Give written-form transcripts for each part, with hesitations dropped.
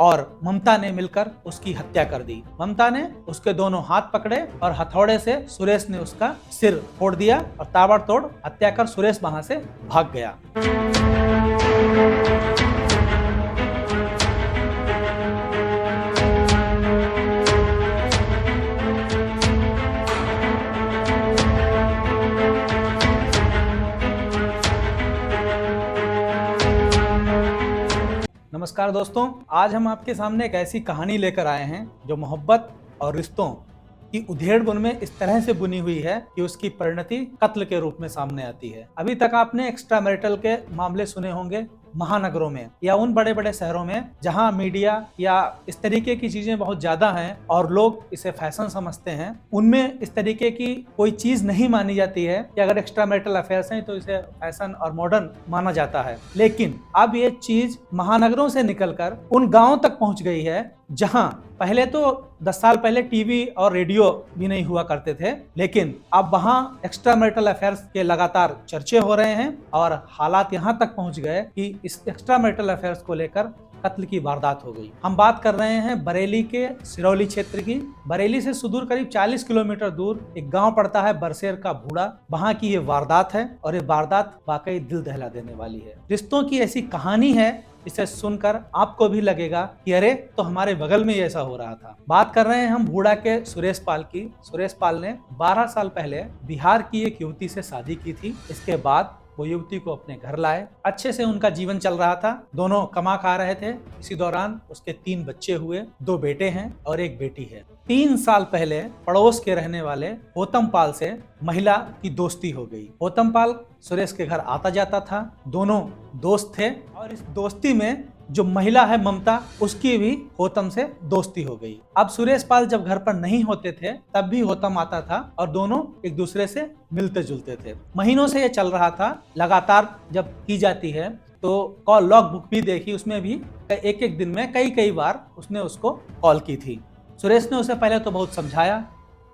और ममता ने मिलकर उसकी हत्या कर दी। ममता ने उसके दोनों हाथ पकड़े और हथौड़े से सुरेश ने उसका सिर फोड़ दिया और ताबड़तोड़ हत्या कर सुरेश वहां से भाग गया। नमस्कार दोस्तों, आज हम आपके सामने एक ऐसी कहानी लेकर आए हैं जो मोहब्बत और रिश्तों की उधेड़-बुन में इस तरह से बुनी हुई है कि उसकी परिणति कत्ल के रूप में सामने आती है। अभी तक आपने एक्स्ट्रा मैरिटल के मामले सुने होंगे महानगरों में या उन बड़े बड़े शहरों में जहां मीडिया या इस तरीके की चीजें बहुत ज्यादा हैं और लोग इसे फैशन समझते हैं। उनमें इस तरीके की कोई चीज नहीं मानी जाती है कि अगर एक्स्ट्रा मैरिटल अफेयर्स हैं तो इसे फैशन और मॉडर्न माना जाता है। लेकिन अब ये चीज महानगरों से निकलकर उन गांवों तक पहुंच गई है जहां पहले तो 10 साल पहले टीवी और रेडियो भी नहीं हुआ करते थे, लेकिन अब वहां एक्स्ट्रा मैरिटल अफेयर्स के लगातार चर्चे हो रहे हैं और हालात यहां तक पहुंच गए कि इस एक्स्ट्रा मैरिटल अफेयर्स को लेकर कत्ल की वारदात हो गई। हम बात कर रहे हैं बरेली के सिरौली क्षेत्र की। बरेली से सुदूर करीब 40 किलोमीटर दूर एक गांव पड़ता है बरसेर का भूड़ा। वहां की ये वारदात है और ये वारदात वाकई दिल दहला देने वाली है। रिश्तों की ऐसी कहानी है, इसे सुनकर आपको भी लगेगा कि अरे तो हमारे बगल में ऐसा हो रहा था। बात कर रहे हैं हम भूड़ा के सुरेश पाल की। सुरेश पाल ने 12 साल पहले बिहार की एक युवती से शादी की थी। इसके बाद वो युवती को अपने घर लाए। अच्छे से उनका जीवन चल रहा था, दोनों कमा खा रहे थे। इसी दौरान उसके 3 बच्चे हुए, 2 बेटे हैं और 1 बेटी है। 3 साल पहले पड़ोस के रहने वाले होतम पाल से महिला की दोस्ती हो गई। होतम पाल सुरेश के घर आता जाता था, दोनों दोस्त थे और इस दोस्ती में जो महिला है ममता, उसकी भी होतम से दोस्ती हो गई। अब सुरेश पाल जब घर पर नहीं होते थे तब भी होतम आता था और दोनों एक दूसरे से मिलते जुलते थे। महीनों से ये चल रहा था। लगातार जब की जाती है तो कॉल लॉग बुक भी देखी, उसमें भी एक दिन में कई बार उसने उसको कॉल की थी। सुरेश ने उसे पहले तो बहुत समझाया,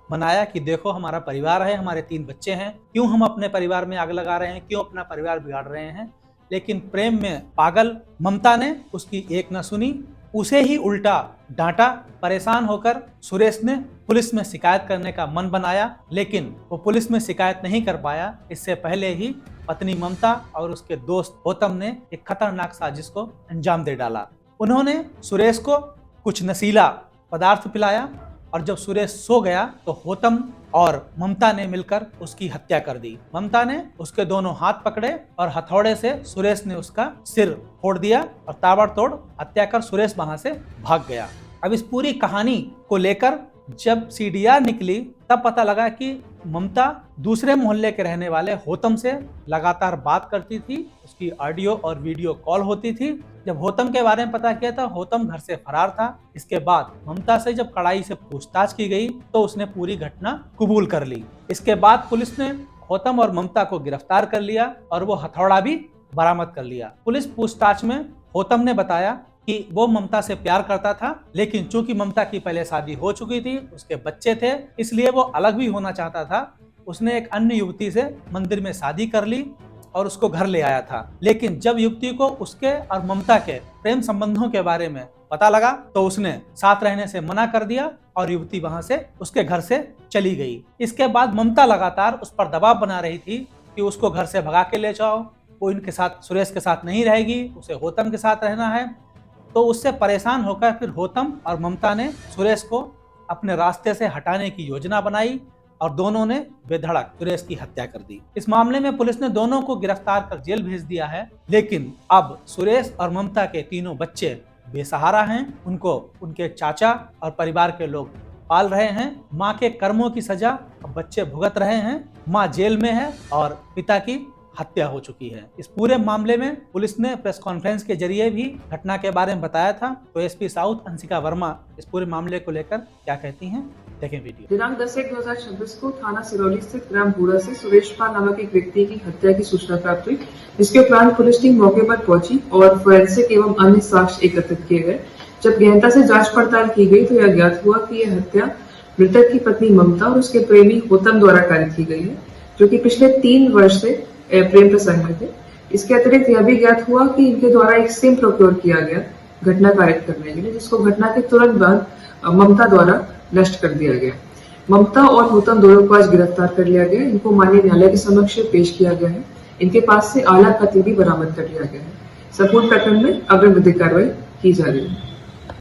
मनाया कि देखो हमारा परिवार है, हमारे 3 बच्चे हैं, क्यों हम अपने परिवार में आग लगा रहे हैं, क्यों अपना परिवार बिगाड़ रहे हैं। लेकिन प्रेम में पागल ममता ने उसकी एक न सुनी, उसे ही उल्टा डांटा। परेशान होकर सुरेश ने पुलिस में शिकायत करने का मन बनाया, लेकिन वो पुलिस में शिकायत नहीं कर पाया। इससे पहले ही पत्नी ममता और उसके दोस्त होतम ने एक खतरनाक साजिश को अंजाम दे डाला। उन्होंने सुरेश को कुछ नशीला पदार्थ पिलाया और जब सुरेश सो गया तो होतम और ममता ने मिलकर उसकी हत्या कर दी। ममता ने उसके दोनों हाथ पकड़े और हथौड़े से सुरेश ने उसका सिर फोड़ दिया और ताबड़तोड़ हत्या कर सुरेश वहां से भाग गया। अब इस पूरी कहानी को लेकर जब सीडीआर निकली तब पता लगा कि ममता दूसरे मोहल्ले के रहने वाले होतम से लगातार बात करती थी, उसकी ऑडियो और वीडियो कॉल होती थी। जब होतम के बारे में पता किया था, होतम घर से फरार था। इसके बाद ममता से जब कड़ाई से पूछताछ की गई तो उसने पूरी घटना कबूल कर ली। इसके बाद पुलिस ने होतम और ममता को गिरफ्तार कर लिया और वो हथौड़ा भी बरामद कर लिया। पुलिस पूछताछ में होतम ने बताया कि वो ममता से प्यार करता था, लेकिन चूंकि ममता की पहले शादी हो चुकी थी, उसके बच्चे थे, इसलिए वो अलग भी होना चाहता था। उसने एक अन्य युवती से मंदिर में शादी कर ली और उसको घर ले आया था। लेकिन जब युवती को उसके और ममता के प्रेम संबंधों के बारे में पता लगा तो उसने साथ रहने से मना कर दिया और युवती वहां से उसके घर से चली गई। इसके बाद ममता लगातार उस पर दबाव बना रही थी कि उसको घर से भगा के ले जाओ, वो इनके साथ सुरेश के साथ नहीं रहेगी, उसे होतम के साथ रहना है। तो उससे परेशान होकर फिर होतम और ममता ने सुरेश को अपने रास्ते से हटाने की योजना बनाई और दोनों ने बेधड़क सुरेश की हत्या कर दी। इस मामले में पुलिस ने दोनों को गिरफ्तार कर जेल भेज दिया है, लेकिन अब सुरेश और ममता के तीनों बच्चे बेसहारा हैं। उनको उनके चाचा और परिवार के लोग पाल रहे हैं। माँ के कर्मों की सजा अब बच्चे भुगत रहे हैं। माँ जेल में है और पिता की हत्या हो चुकी है। इस पूरे मामले में पुलिस ने प्रेस कॉन्फ्रेंस के जरिए भी घटना के बारे में बताया था। तो एसपी साउथ अंशिका वर्मा इस पूरे मामले को लेकर क्या कहती हैं, देखें वीडियो। दिनांक 10/1/2026 को थाना सिरौली स्थित ग्राम भूड़ा से सुरेश पाल नामक एक व्यक्ति की हत्या की सूचना प्राप्त हुई, जिसके उपरांत पुलिस टीम मौके पर पहुंची और फोरेंसिक एवं अन्य साक्ष्य एकत्रित किए गए। जब गहनता से जांच पड़ताल की गई तो यह ज्ञात हुआ कि यह हत्या मृतक की पत्नी ममता और उसके प्रेमी होतम द्वारा कारित की गई है, जो कि पिछले 3 वर्ष से प्रेम प्रसंग में थे। इसके अतिरिक्त यह भी ज्ञात हुआ कि इनके द्वारा एक सिम प्रोक्योर किया गया घटना कारित करने के लिए, जिसको घटना के तुरंत बाद ममता द्वारा नष्ट कर दिया गया। ममता और नूतन दोनों को आज गिरफ्तार कर लिया गया। इनको माननीय न्यायालय के समक्ष पेश किया गया है। इनके पास से आला कत्ल भी बरामद कर लिया गया है। संपूर्ण प्रकरण में अग्रिम विधिक कार्रवाई की जा रही है।